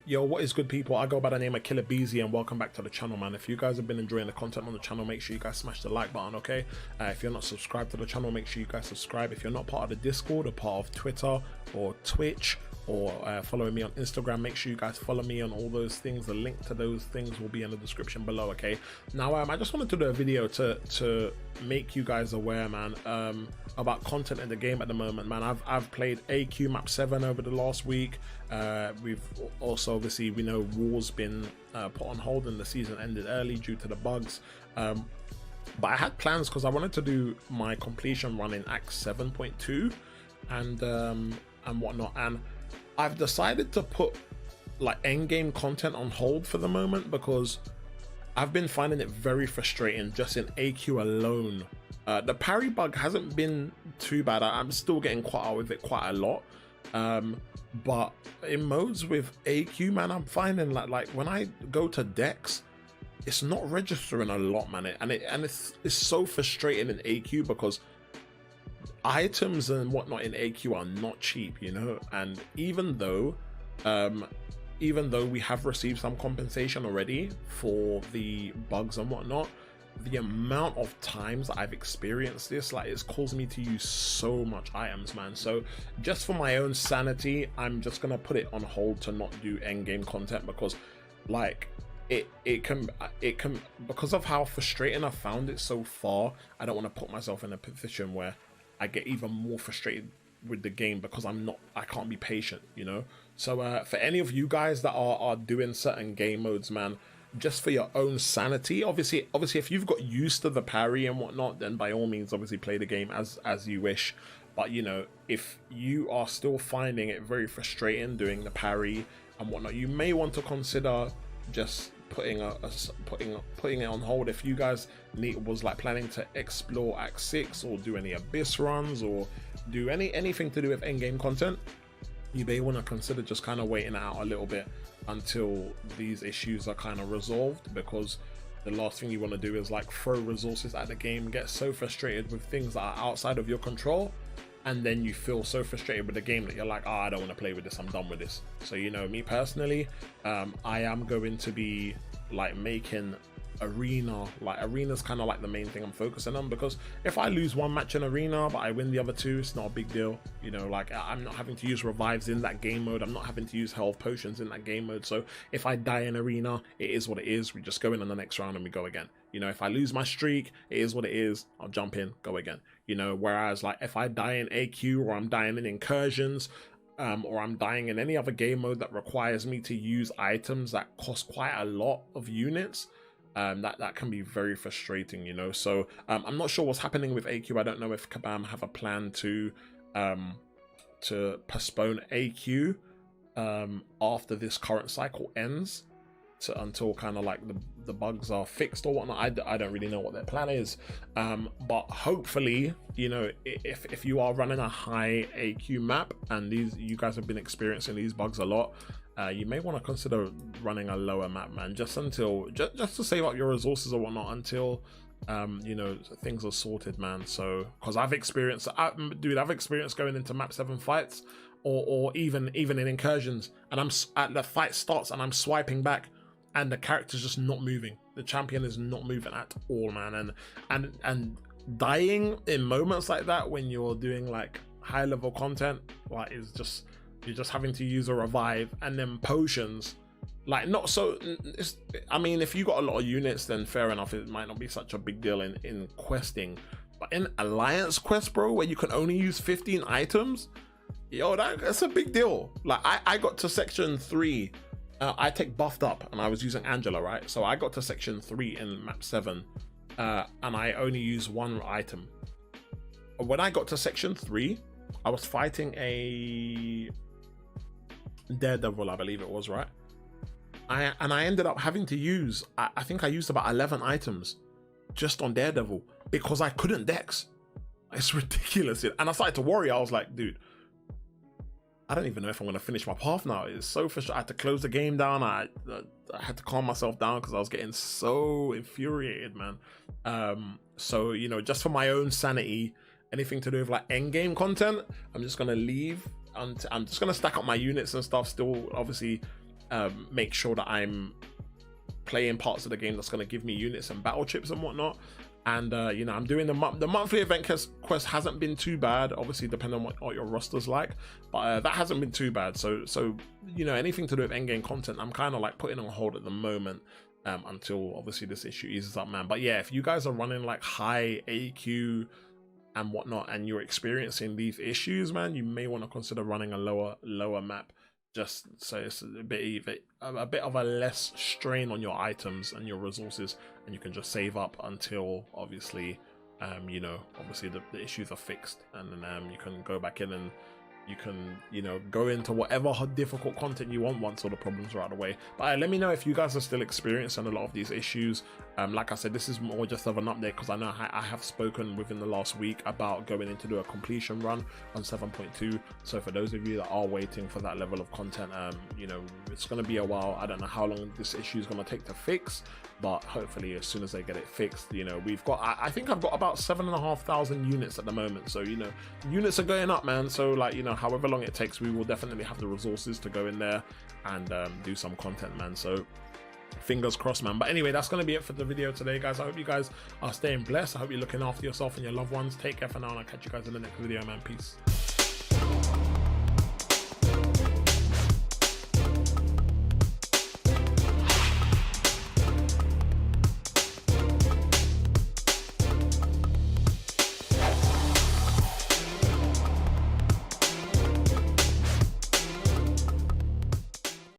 Yo, what is good, people? I go by the name of Killer Beezy, and welcome back to the channel, man. If you guys have been enjoying the content on the channel, make sure you guys smash the like button, okay? If you're not subscribed to the channel, make sure you guys subscribe. If you're not part of the Discord or part of Twitter or Twitch or following me on Instagram, make sure you guys follow me on all those things. The link to those things will be in the description below, okay? Now, I just wanted to do a video to make you guys aware, man, about content in the game at the moment, man. I've played AQ map 7 over the last week. We've also, obviously, we know war's been put on hold and the season ended early due to the bugs. But I had plans because I wanted to do my completion run in Act 7.2 and whatnot, and I've decided to put like endgame content on hold for the moment because I've been finding it very frustrating just in AQ alone. The parry bug hasn't been too bad. I'm still getting caught out with it quite a lot. But in modes with AQ, man, I'm finding like when I go to decks, it's not registering a lot, man. It's so frustrating in AQ because items and whatnot in AQ are not cheap, you know. And even though we have received some compensation already for the bugs and whatnot, the amount of times I've experienced this, like, it's caused me to use so much items, man. So just for my own sanity, I'm just gonna put it on hold to not do endgame content because like it can because of how frustrating I found it so far. I don't want to put myself in a position where I get even more frustrated with the game because I can't be patient, you know. So for any of you guys that are doing certain game modes, man, just for your own sanity, obviously if you've got used to the parry and whatnot, then by all means obviously play the game as you wish. But you know, if you are still finding it very frustrating doing the parry and whatnot, you may want to consider just putting it on hold. If you guys was like planning to explore Act 6 or do any abyss runs or do anything to do with endgame content, you may want to consider just kind of waiting out a little bit until these issues are kind of resolved, because the last thing you want to do is like throw resources at the game, get so frustrated with things that are outside of your control, and then you feel so frustrated with the game that you're like, oh, I don't want to play with this, I'm done with this. So, you know, me personally, I am going to be like making arena's kind of like the main thing I'm focusing on, because if I lose one match in arena but I win the other two, it's not a big deal, you know. Like, I'm not having to use revives in that game mode, I'm not having to use health potions in that game mode. So if I die in arena, it is what it is. We just go in on the next round and we go again, you know. If I lose my streak, it is what it is. I'll jump in, go again, you know. Whereas like if I die in AQ, or I'm dying in incursions, or I'm dying in any other game mode that requires me to use items that cost quite a lot of units, that can be very frustrating, you know. So I'm not sure what's happening with AQ. I don't know if Kabam have a plan to postpone AQ after this current cycle ends until kind of like the bugs are fixed or whatnot. I don't really know what their plan is, but hopefully, you know, if you are running a high AQ map and you guys have been experiencing these bugs a lot, you may want to consider running a lower map, man, just to save up your resources or whatnot until you know, things are sorted, man. So because I've experienced going into map 7 fights or even in incursions, and the fight starts and I'm swiping back and the character's just not moving, the champion is not moving at all, man. And dying in moments like that when you're doing like high level content, like, is just, you're just having to use a revive and then potions. Like, not so, I mean, if you got a lot of units, then fair enough, it might not be such a big deal in questing. But in Alliance quest, bro, where you can only use 15 items, yo, that's a big deal. Like, I got to section 3, I take buffed up and I was using Angela, right? So I got to section 3 in map 7, and I only used 1 item. When I got to section 3, I was fighting a Daredevil, I believe it was, right? I ended up having to use, I think I used about 11 items just on Daredevil because I couldn't dex. It's ridiculous. And I started to worry. I was like, dude, I don't even know if I'm going to finish my path now. It's so frustrating. I had to close the game down. I had to calm myself down because I was getting so infuriated, man. So, you know, just for my own sanity, anything to do with like end game content, I'm just going to leave. I'm just going to stack up my units and stuff still, obviously make sure that I'm playing parts of the game that's going to give me units and battle chips and whatnot. And you know, I'm doing the monthly event quest hasn't been too bad, obviously depending on what your roster's like, but that hasn't been too bad. So you know, anything to do with endgame content I'm kind of like putting on hold at the moment, until obviously this issue eases up, man. But yeah, if you guys are running like high AQ and whatnot and you're experiencing these issues, man, you may want to consider running a lower map, just so it's a bit of a less strain on your items and your resources, and you can just save up until obviously you know, obviously the issues are fixed, and then you can go back in and you can, you know, go into whatever difficult content you want once all the problems are out of the way. But let me know if you guys are still experiencing a lot of these issues. Like I said, this is more just of an update because I know I have spoken within the last week about going in to do a completion run on 7.2. So for those of you that are waiting for that level of content, you know, it's going to be a while. I don't know how long this issue is going to take to fix, but hopefully as soon as they get it fixed, you know, we've got, I think I've got about 7,500 units at the moment. So, you know, units are going up, man. So like, you know, however long it takes, we will definitely have the resources to go in there and do some content, man. So fingers crossed, man. But anyway, that's going to be it for the video today, guys. I hope you guys are staying blessed. I hope you're looking after yourself and your loved ones. Take care for now, and I'll catch you guys in the next video, man. Peace.